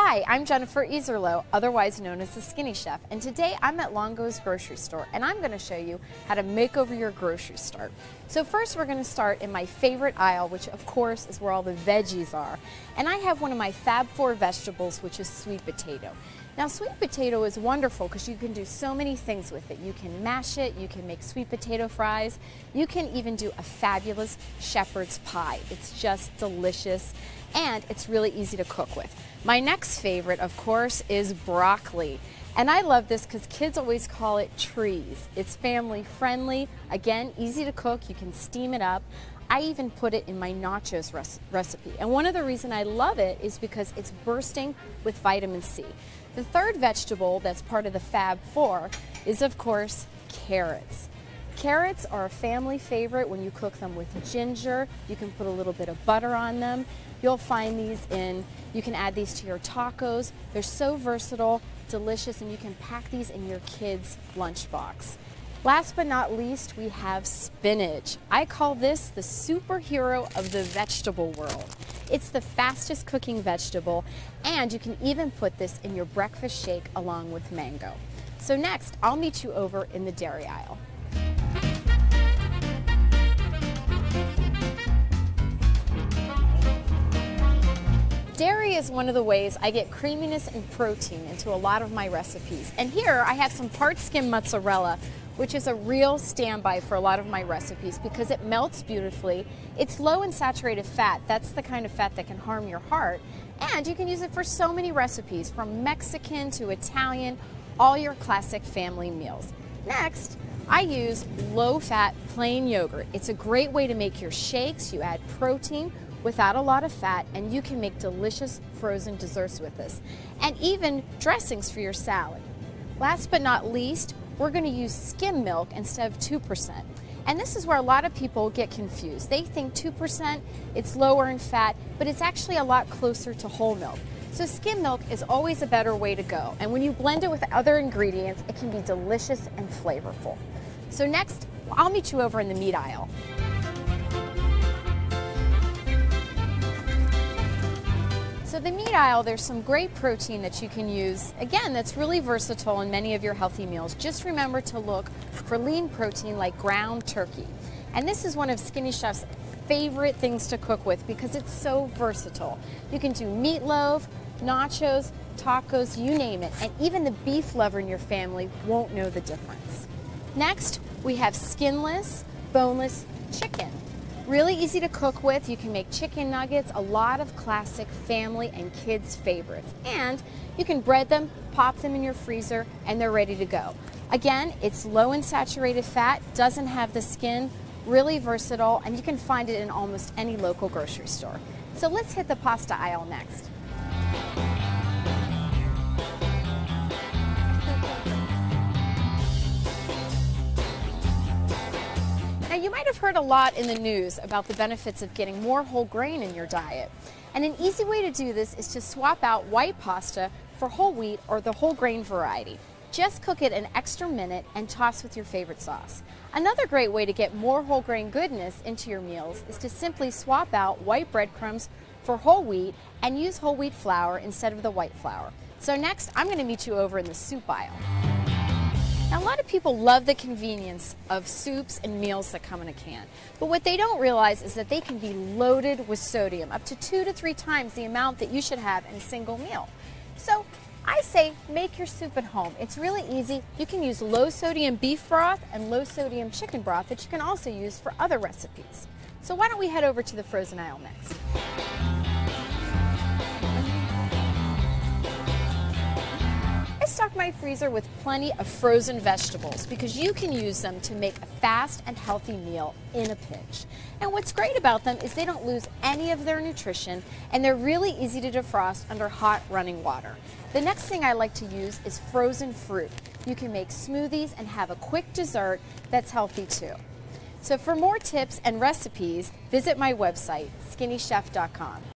Hi, I'm Jennifer Iserloh, otherwise known as the Skinny Chef, and today I'm at Longo's grocery store and I'm going to show you how to make over your grocery start. So first we're going to start in my favorite aisle, which of course is where all the veggies are. And I have one of my Fab Four Vegetables, which is sweet potato. Now sweet potato is wonderful because you can do so many things with it. You can mash it, you can make sweet potato fries, you can even do a fabulous shepherd's pie. It's just delicious and it's really easy to cook with. My next favorite, of course, is broccoli. And I love this because kids always call it trees. It's family friendly, again, easy to cook, you can steam it up. I even put it in my nachos recipe. And one of the reasons I love it is because it's bursting with vitamin C. The third vegetable that's part of the Fab Four is, of course, carrots. Carrots are a family favorite when you cook them with ginger. You can put a little bit of butter on them. You'll find these you can add these to your tacos. They're so versatile, delicious, and you can pack these in your kids' lunchbox. Last but not least, we have spinach. I call this the superhero of the vegetable world. It's the fastest cooking vegetable, and you can even put this in your breakfast shake along with mango. So next, I'll meet you over in the dairy aisle. Dairy is one of the ways I get creaminess and protein into a lot of my recipes. And here I have some part skim mozzarella, which is a real standby for a lot of my recipes because it melts beautifully. It's low in saturated fat. That's the kind of fat that can harm your heart. And you can use it for so many recipes, from Mexican to Italian, all your classic family meals. Next, I use low-fat plain yogurt. It's a great way to make your shakes. You add protein without a lot of fat, and you can make delicious frozen desserts with this, and even dressings for your salad. Last but not least, we're going to use skim milk instead of 2%. And this is where a lot of people get confused. They think 2%, it's lower in fat, but it's actually a lot closer to whole milk. So skim milk is always a better way to go. And when you blend it with other ingredients, it can be delicious and flavorful. So next, I'll meet you over in the meat aisle. So the meat aisle, there's some great protein that you can use. Again, that's really versatile in many of your healthy meals. Just remember to look for lean protein like ground turkey. And this is one of Skinny Chef's favorite things to cook with because it's so versatile. You can do meatloaf, nachos, tacos, you name it. And even the beef lover in your family won't know the difference. Next, we have skinless, boneless chicken. Really easy to cook with. You can make chicken nuggets, a lot of classic family and kids favorites. And you can bread them, pop them in your freezer, and they're ready to go. Again, it's low in saturated fat, doesn't have the skin, really versatile, and you can find it in almost any local grocery store. So let's hit the pasta aisle next. You might have heard a lot in the news about the benefits of getting more whole grain in your diet. And an easy way to do this is to swap out white pasta for whole wheat or the whole grain variety. Just cook it an extra minute and toss with your favorite sauce. Another great way to get more whole grain goodness into your meals is to simply swap out white breadcrumbs for whole wheat and use whole wheat flour instead of the white flour. So next, I'm going to meet you over in the soup aisle. Now, a lot of people love the convenience of soups and meals that come in a can, but what they don't realize is that they can be loaded with sodium, up to 2 to 3 times the amount that you should have in a single meal. So I say make your soup at home. It's really easy. You can use low sodium beef broth and low sodium chicken broth that you can also use for other recipes. So why don't we head over to the frozen aisle next? Stock my freezer with plenty of frozen vegetables because you can use them to make a fast and healthy meal in a pinch. And what's great about them is they don't lose any of their nutrition and they're really easy to defrost under hot running water. The next thing I like to use is frozen fruit. You can make smoothies and have a quick dessert that's healthy too. So for more tips and recipes, visit my website, skinnychef.com.